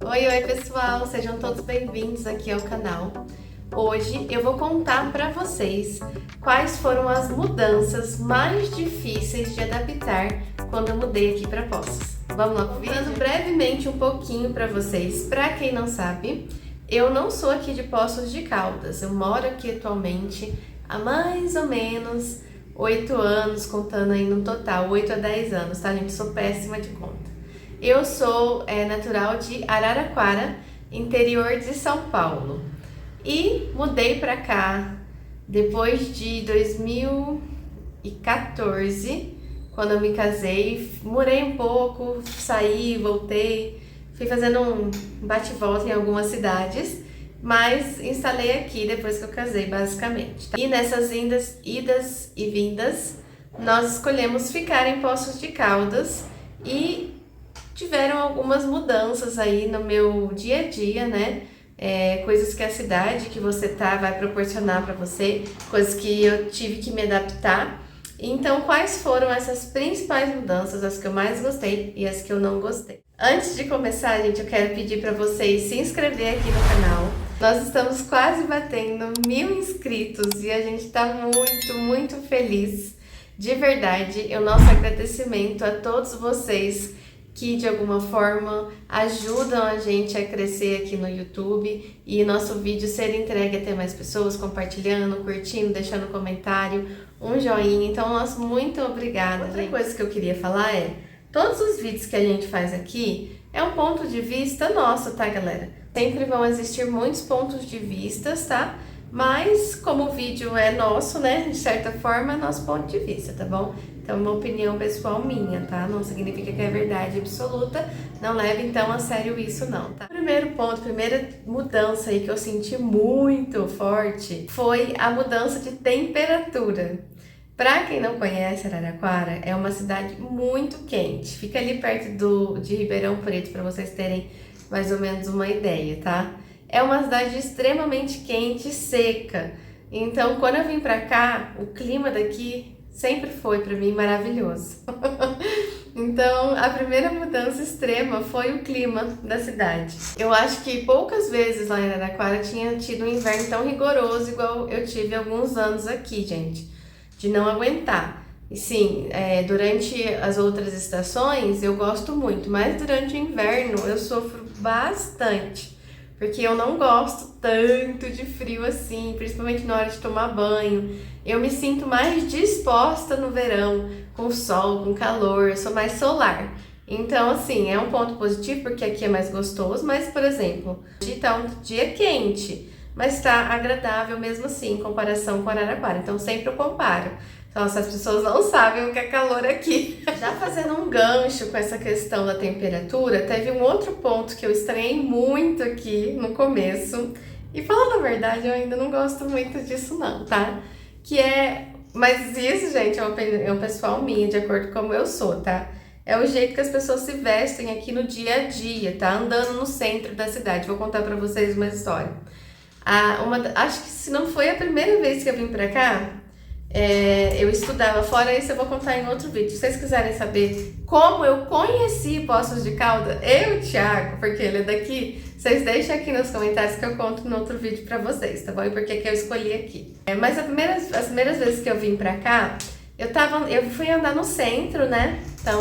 Oi pessoal, sejam todos bem-vindos aqui ao canal. Hoje eu vou contar para vocês quais foram as mudanças mais difíceis de adaptar quando eu mudei aqui para Poços. Vamos lá pro vídeo? Contando brevemente um pouquinho para vocês, para quem não sabe, eu não sou aqui de Poços de Caldas, eu moro aqui atualmente há mais ou menos 8 anos, contando aí no total, 8 a 10 anos, tá gente? Sou péssima de conta. Eu sou natural de Araraquara, interior de São Paulo. E mudei pra cá depois de 2014, quando eu me casei. Morei um pouco, saí, voltei, fui fazendo um bate-volta em algumas cidades, mas instalei aqui depois que eu casei, basicamente. E nessas idas e vindas, nós escolhemos ficar em Poços de Caldas e tiveram algumas mudanças aí no meu dia a dia, né? Coisas que a cidade que você tá vai proporcionar para você, coisas que eu tive que me adaptar. Então, quais foram essas principais mudanças, as que eu mais gostei e as que eu não gostei? Antes de começar, gente, eu quero pedir para vocês se inscrever aqui no canal. Nós estamos quase batendo 1000 inscritos e a gente tá muito feliz. De verdade, o nosso agradecimento a todos vocês que de alguma forma ajudam a gente a crescer aqui no YouTube e nosso vídeo ser entregue até mais pessoas, compartilhando, curtindo, deixando comentário, um joinha. Então, nosso muito obrigada. Outra coisa que eu queria falar todos os vídeos que a gente faz aqui é um ponto de vista nosso, tá, galera? Sempre vão existir muitos pontos de vista, tá? Mas como o vídeo é nosso, né, de certa forma, é nosso ponto de vista, tá bom? Então, uma opinião pessoal minha, tá? Não significa que é verdade absoluta, não leve então a sério isso não, tá? Primeiro ponto, primeira mudança aí que eu senti muito forte foi a mudança de temperatura. Pra quem não conhece, Araraquara é uma cidade muito quente, fica ali perto de Ribeirão Preto, para vocês terem mais ou menos uma ideia, tá? É uma cidade extremamente quente e seca. Então, quando eu vim pra cá, o clima daqui sempre foi pra mim maravilhoso. Então, a primeira mudança extrema foi o clima da cidade. Eu acho que poucas vezes lá em Araraquara tinha tido um inverno tão rigoroso igual eu tive alguns anos aqui, gente. De não aguentar. E sim, durante as outras estações eu gosto muito, mas durante o inverno eu sofro bastante. Porque eu não gosto tanto de frio assim, principalmente na hora de tomar banho. Eu me sinto mais disposta no verão, com sol, com calor, eu sou mais solar. Então, assim, é um ponto positivo porque aqui é mais gostoso, mas, por exemplo, hoje tá um dia quente, mas tá agradável mesmo assim, em comparação com Araraquara. Então, sempre eu comparo. Nossa, as pessoas não sabem o que é calor aqui. Já fazendo um gancho com essa questão da temperatura, teve um outro ponto que eu estranhei muito aqui no começo. E falando a verdade, eu ainda não gosto muito disso não, tá? Mas isso, gente, é uma opinião pessoal minha, de acordo com como eu sou, tá? É o jeito que as pessoas se vestem aqui no dia a dia, tá? Andando no centro da cidade. Vou contar pra vocês uma história. Acho que se não foi a primeira vez que eu vim pra cá, eu estudava fora, isso eu vou contar em outro vídeo. Se vocês quiserem saber como eu conheci Poços de Caldas, eu e o Thiago, porque ele é daqui, vocês deixem aqui nos comentários que eu conto no outro vídeo pra vocês, tá bom? E por que eu escolhi aqui. Mas as primeiras vezes que eu vim pra cá, eu fui andar no centro, né? Então,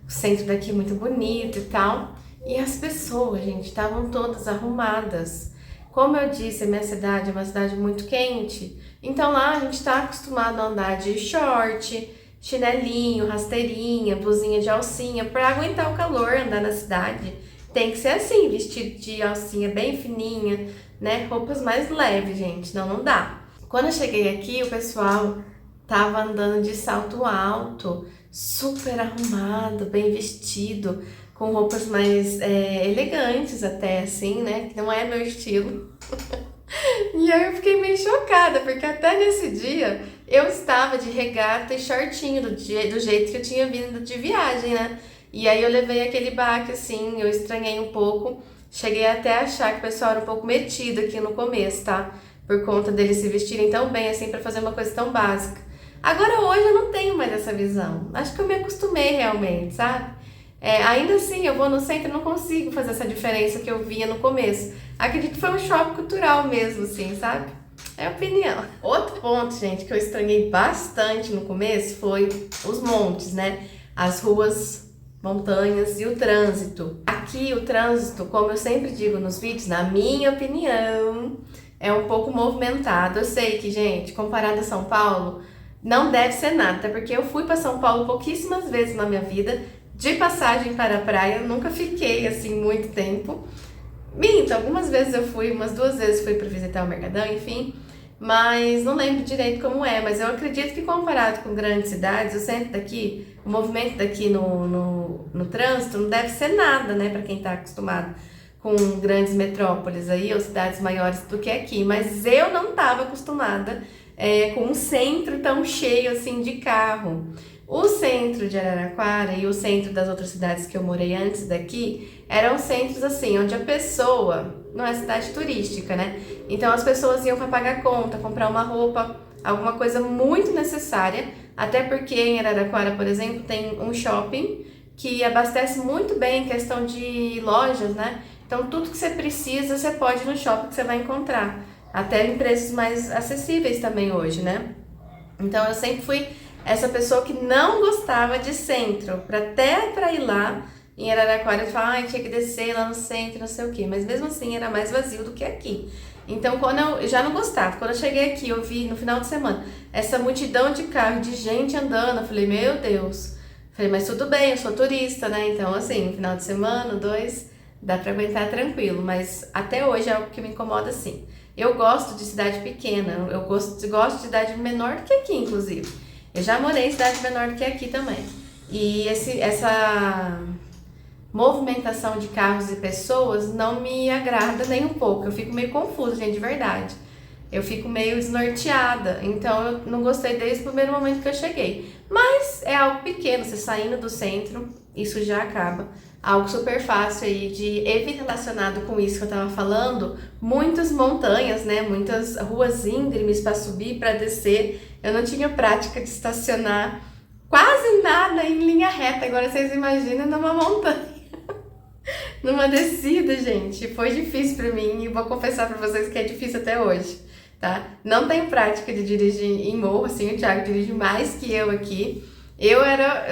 o centro daqui é muito bonito e tal. E as pessoas, gente, estavam todas arrumadas. Como eu disse, a minha cidade é uma cidade muito quente, então lá a gente está acostumado a andar de short, chinelinho, rasteirinha, blusinha de alcinha, para aguentar o calor, andar na cidade. Tem que ser assim, vestido de alcinha bem fininha, né? Roupas mais leves, gente, não dá. Quando eu cheguei aqui, o pessoal tava andando de salto alto, super arrumado, bem vestido, com roupas mais elegantes até, assim, né? Que não é meu estilo. E aí eu fiquei meio chocada, porque até nesse dia eu estava de regata e shortinho, do jeito que eu tinha vindo de viagem, né? E aí eu levei aquele baque, assim, eu estranhei um pouco. Cheguei até a achar que o pessoal era um pouco metido aqui no começo, tá? Por conta deles se vestirem tão bem, assim, pra fazer uma coisa tão básica. Agora hoje eu não tenho mais essa visão. Acho que eu me acostumei realmente, sabe? Ainda assim, eu vou no centro e não consigo fazer essa diferença que eu via no começo. Acredito que foi um choque cultural mesmo, assim, sabe? É opinião. Outro ponto, gente, que eu estranhei bastante no começo foi os montes, né? As ruas, montanhas e o trânsito. Aqui o trânsito, como eu sempre digo nos vídeos, na minha opinião, é um pouco movimentado. Eu sei que, gente, comparado a São Paulo, não deve ser nada, até porque eu fui para São Paulo pouquíssimas vezes na minha vida, de passagem para a praia, eu nunca fiquei assim muito tempo. Minto, algumas vezes eu fui, umas 2 vezes fui para visitar o Mercadão, enfim, mas não lembro direito como é, mas eu acredito que comparado com grandes cidades, o centro daqui, o movimento daqui no trânsito não deve ser nada, né, para quem está acostumado com grandes metrópoles aí, ou cidades maiores do que aqui, mas eu não estava acostumada com um centro tão cheio assim de carro. O centro de Araraquara e o centro das outras cidades que eu morei antes daqui eram centros assim, onde a pessoa, não é cidade turística, né? Então as pessoas iam para pagar conta, comprar uma roupa, alguma coisa muito necessária, até porque em Araraquara, por exemplo, tem um shopping que abastece muito bem em questão de lojas, né? Então tudo que você precisa, você pode ir no shopping que você vai encontrar, até em preços mais acessíveis também hoje, né? Então eu sempre fui essa pessoa que não gostava de centro, até para ir lá em Araraquara, eu falava, ai, tinha que descer lá no centro, não sei o quê, mas mesmo assim era mais vazio do que aqui. Então quando eu já não gostava, quando eu cheguei aqui, eu vi no final de semana essa multidão de carro, de gente andando, eu falei, meu Deus, falei, mas tudo bem, eu sou turista, né? Então assim, no final de semana, 2, dá para aguentar tranquilo, mas até hoje é algo que me incomoda assim. Eu gosto de cidade pequena, eu gosto de cidade menor do que aqui, inclusive. Eu já morei em cidade menor do que aqui também. E essa movimentação de carros e pessoas não me agrada nem um pouco. Eu fico meio confusa, gente, de verdade. Eu fico meio desnorteada. Então eu não gostei desde o primeiro momento que eu cheguei. Mas é algo pequeno, você saindo do centro, isso já acaba. Algo super fácil aí de evitar, relacionado com isso que eu tava falando, muitas montanhas, né? Muitas ruas íngremes para subir, para descer. Eu não tinha prática de estacionar quase nada em linha reta. Agora vocês imaginam numa montanha, numa descida, gente. Foi difícil para mim e vou confessar para vocês que é difícil até hoje, tá? Não tenho prática de dirigir em morro, assim, o Thiago dirige mais que eu aqui. Eu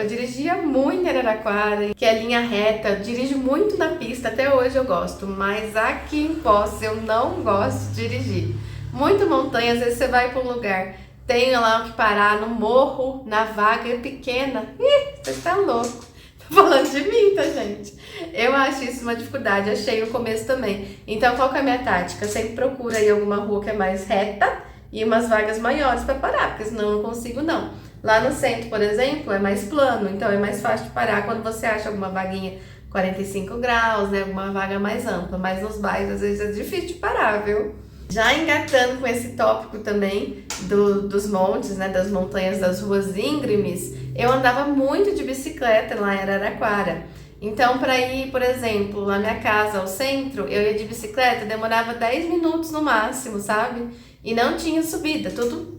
dirigia muito em Araraquara, que é linha reta, eu dirijo muito na pista, até hoje eu gosto, mas aqui em Poços eu não gosto de dirigir. Muito montanha, às vezes você vai para um lugar, tem lá que parar no morro, na vaga é pequena, você tá louco. Tô falando de mim, tá, gente? Eu acho isso uma dificuldade, achei no começo também. Então qual que é a minha tática? Eu sempre procuro aí alguma rua que é mais reta e umas vagas maiores para parar, porque senão eu não consigo não. Lá no centro, por exemplo, é mais plano, então é mais fácil de parar quando você acha alguma vaguinha 45 graus, né, alguma vaga mais ampla, mas nos bairros às vezes é difícil de parar, viu? Já engatando com esse tópico também dos montes, né, das montanhas, das ruas íngremes, eu andava muito de bicicleta lá em Araraquara. Então, para ir, por exemplo, na minha casa ao centro, eu ia de bicicleta, demorava 10 minutos no máximo, sabe? E não tinha subida, tudo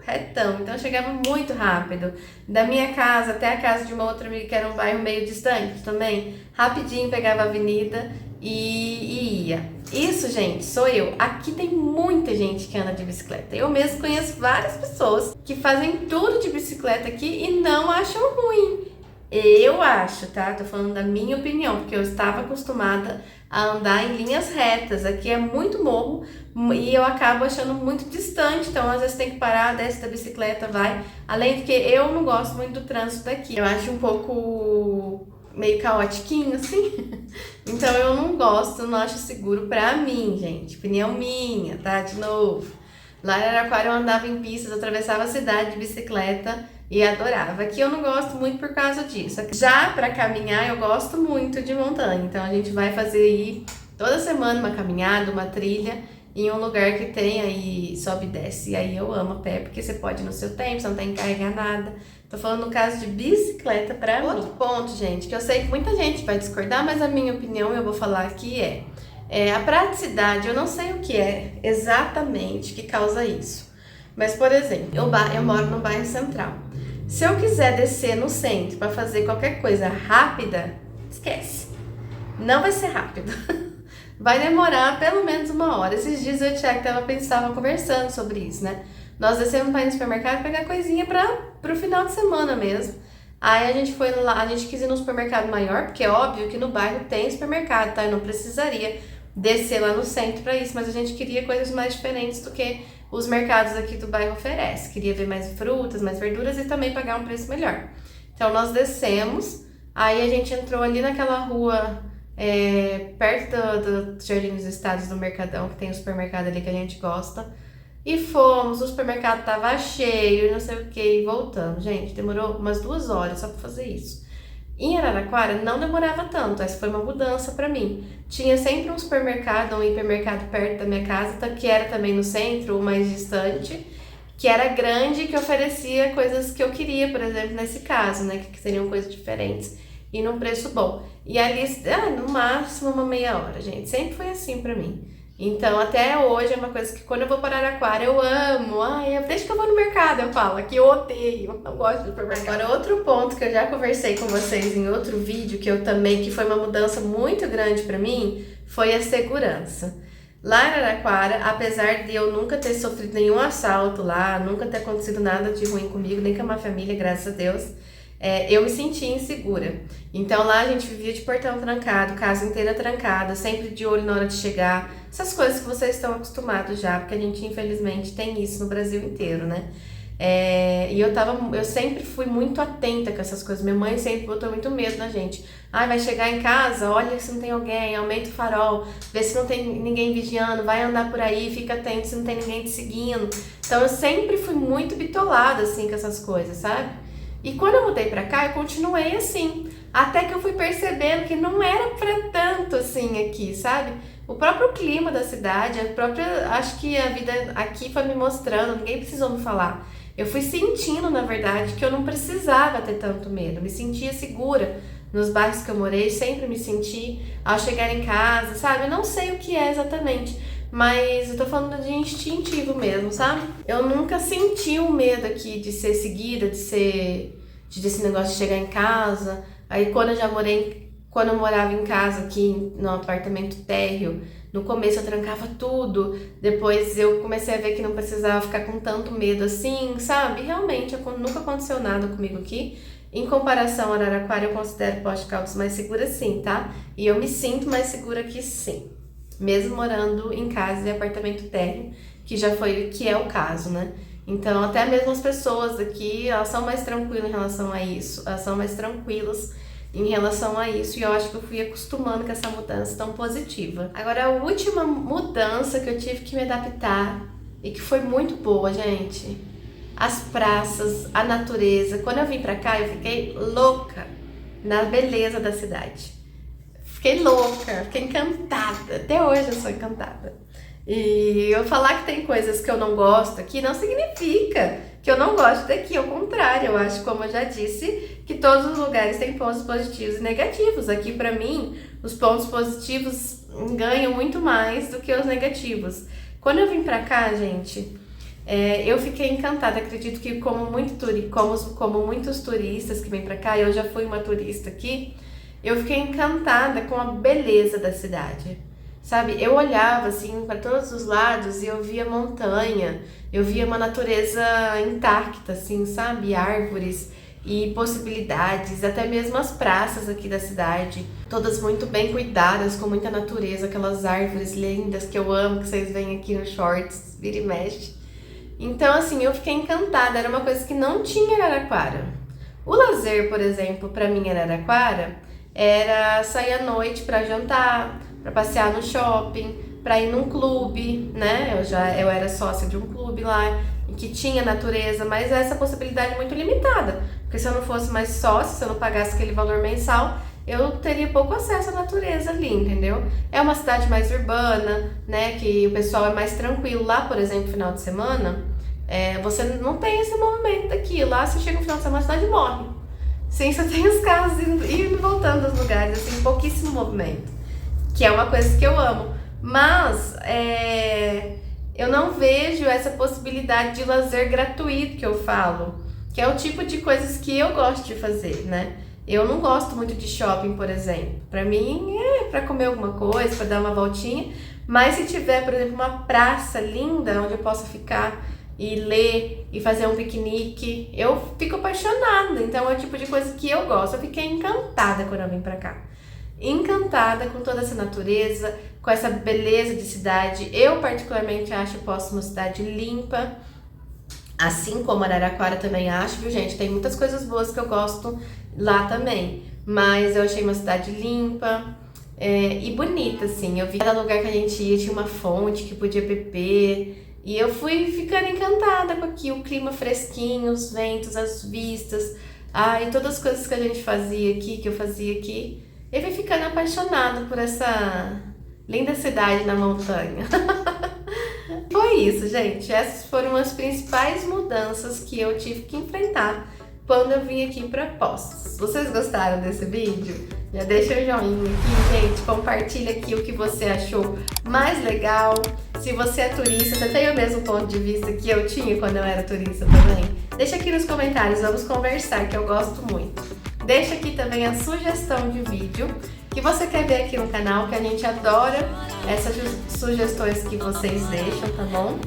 retão, então eu chegava muito rápido. Da minha casa até a casa de uma outra amiga, que era um bairro meio distante também, rapidinho pegava a avenida e ia. Isso, gente, sou eu. Aqui tem muita gente que anda de bicicleta. Eu mesmo conheço várias pessoas que fazem tudo de bicicleta aqui e não acham ruim. Eu acho, tá? Tô falando da minha opinião, porque eu estava acostumada a andar em linhas retas. Aqui é muito morro e eu acabo achando muito distante, então às vezes tem que parar, desce da bicicleta, vai. Além de que eu não gosto muito do trânsito daqui. Eu acho um pouco meio caótiquinho, assim. Então eu não gosto, não acho seguro pra mim, gente. Opinião minha, tá? De novo. Lá em Araraquara eu andava em pistas, atravessava a cidade de bicicleta e adorava. Aqui eu não gosto muito por causa disso. Já para caminhar eu gosto muito de montanha, então a gente vai fazer aí toda semana uma caminhada, uma trilha em um lugar que tem aí sobe e desce. E aí eu amo a pé porque você pode ir no seu tempo, você não tem que carregar nada. Tô falando no caso de bicicleta pra mim. Outro ponto, gente, que eu sei que muita gente vai discordar, mas a minha opinião eu vou falar aqui é a praticidade. Eu não sei o que é exatamente que causa isso. Mas, por exemplo, eu moro no bairro Central. Se eu quiser descer no centro para fazer qualquer coisa rápida, esquece. Não vai ser rápido. Vai demorar pelo menos 1 hora. Esses dias eu e o Thiago tava conversando sobre isso, né? Nós descemos para ir no supermercado pegar coisinha pro final de semana mesmo. Aí a gente foi lá, a gente quis ir num supermercado maior, porque é óbvio que no bairro tem supermercado, tá? Eu não precisaria descer lá no centro para isso, mas a gente queria coisas mais diferentes do que os mercados aqui do bairro oferecem. Queria ver mais frutas, mais verduras e também pagar um preço melhor. Então nós descemos, aí a gente entrou ali naquela rua, perto do Jardim dos Estados, do Mercadão, que tem o supermercado ali que a gente gosta. E fomos, o supermercado tava cheio, não sei o que, e voltamos. Gente, demorou umas 2 horas só pra fazer isso. Em Araraquara não demorava tanto, essa foi uma mudança pra mim. Tinha sempre um supermercado, um hipermercado perto da minha casa, que era também no centro, ou mais distante, que era grande e que oferecia coisas que eu queria, por exemplo, nesse caso, né, que seriam coisas diferentes e num preço bom. E ali, no máximo 1 meia hora, gente, sempre foi assim pra mim. Então, até hoje é uma coisa que quando eu vou para Araraquara eu amo. Desde que eu vou no mercado eu falo que eu odeio, não gosto de supermercado. Agora, outro ponto que eu já conversei com vocês em outro vídeo, que foi uma mudança muito grande para mim, foi a segurança. Lá em Araraquara, apesar de eu nunca ter sofrido nenhum assalto lá, nunca ter acontecido nada de ruim comigo, nem com a minha família, graças a Deus, eu me sentia insegura. Então lá a gente vivia de portão trancado, casa inteira trancada, sempre de olho na hora de chegar. Essas coisas que vocês estão acostumados já, porque a gente infelizmente tem isso no Brasil inteiro, né? E eu sempre fui muito atenta com essas coisas. Minha mãe sempre botou muito medo na gente. Vai chegar em casa, olha se não tem alguém, aumenta o farol, vê se não tem ninguém vigiando, vai andar por aí, fica atento se não tem ninguém te seguindo. Então eu sempre fui muito bitolada assim com essas coisas, sabe? E quando eu mudei pra cá, eu continuei assim. Até que eu fui percebendo que não era pra tanto assim aqui, sabe? O próprio clima da cidade, acho que a vida aqui foi me mostrando, ninguém precisou me falar. Eu fui sentindo, na verdade, que eu não precisava ter tanto medo. Eu me sentia segura nos bairros que eu morei, sempre me senti ao chegar em casa, sabe? Eu não sei o que é exatamente, mas eu tô falando de instintivo mesmo, sabe? Eu nunca senti o medo aqui de ser seguida, desse negócio de chegar em casa. Aí quando eu morava em casa aqui no apartamento térreo, no começo eu trancava tudo, depois eu comecei a ver que não precisava ficar com tanto medo assim, sabe? Realmente nunca aconteceu nada comigo aqui. Em comparação a Araraquara, eu considero Poços de Caldas mais segura sim, tá? E eu me sinto mais segura aqui sim, mesmo morando em casa e apartamento térreo, que é o caso, né? Então, até mesmo as pessoas aqui, elas são mais tranquilas em relação a isso, elas são mais tranquilas em relação a isso, e eu acho que eu fui acostumando com essa mudança tão positiva. Agora, a última mudança que eu tive que me adaptar, e que foi muito boa, gente, as praças, a natureza. Quando eu vim pra cá, eu fiquei louca na beleza da cidade. Fiquei louca, fiquei encantada. Até hoje eu sou encantada. E eu falar que tem coisas que eu não gosto aqui não significa que eu não gosto daqui. Ao contrário, eu acho, como eu já disse, que todos os lugares têm pontos positivos e negativos. Aqui, pra mim, os pontos positivos ganham muito mais do que os negativos. Quando eu vim pra cá, gente, eu fiquei encantada. Acredito que como muitos turistas que vêm pra cá, eu já fui uma turista aqui, eu fiquei encantada com a beleza da cidade, sabe? Eu olhava assim para todos os lados e eu via montanha, eu via uma natureza intacta, assim, sabe? Árvores e possibilidades, até mesmo as praças aqui da cidade, todas muito bem cuidadas, com muita natureza, aquelas árvores lindas que eu amo, que vocês veem aqui no shorts, vira e mexe. Então, assim, eu fiquei encantada, era uma coisa que não tinha em Araraquara. O lazer, por exemplo, para mim em Araraquara, era sair à noite para jantar, para passear no shopping, para ir num clube, né? Eu era sócia de um clube lá, que tinha natureza, mas essa possibilidade é muito limitada, porque se eu não fosse mais sócia, se eu não pagasse aquele valor mensal, eu teria pouco acesso à natureza ali, entendeu? É uma cidade mais urbana, né? Que o pessoal é mais tranquilo. Lá, por exemplo, final de semana, você não tem esse movimento daqui. Lá, se chega no final de semana, a cidade morre. Sim, só tem os carros indo e voltando dos lugares, assim, pouquíssimo movimento, que é uma coisa que eu amo. Mas eu não vejo essa possibilidade de lazer gratuito que eu falo, que é o tipo de coisas que eu gosto de fazer, né? Eu não gosto muito de shopping, por exemplo. Pra mim é pra comer alguma coisa, pra dar uma voltinha. Mas se tiver, por exemplo, uma praça linda onde eu possa ficar e ler e fazer um piquenique, eu fico apaixonada. Então é o tipo de coisa que eu gosto. Eu fiquei encantada quando eu vim pra cá. Encantada com toda essa natureza, com essa beleza de cidade. Eu particularmente acho Poços uma cidade limpa, assim como Araraquara também acho, viu gente? Tem muitas coisas boas que eu gosto lá também, mas eu achei uma cidade limpa e bonita, assim. Eu vi cada lugar que a gente ia tinha uma fonte que podia beber e eu fui ficando encantada com aqui, o clima fresquinho, os ventos, as vistas, e todas as coisas que a gente fazia aqui, que eu fazia aqui. Eu fui ficando apaixonada por essa linda cidade na montanha. Foi isso, gente. Essas foram as principais mudanças que eu tive que enfrentar quando eu vim aqui para Poços. Vocês gostaram desse vídeo? Já deixa o joinha aqui, gente. Compartilha aqui o que você achou mais legal. Se você é turista, você tem o mesmo ponto de vista que eu tinha quando eu era turista também? Deixa aqui nos comentários, vamos conversar, que eu gosto muito. Deixa aqui também a sugestão de vídeo que você quer ver aqui no canal, que a gente adora essas sugestões que vocês deixam, tá bom?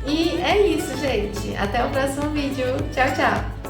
E é isso, gente. Até o próximo vídeo. Tchau, tchau!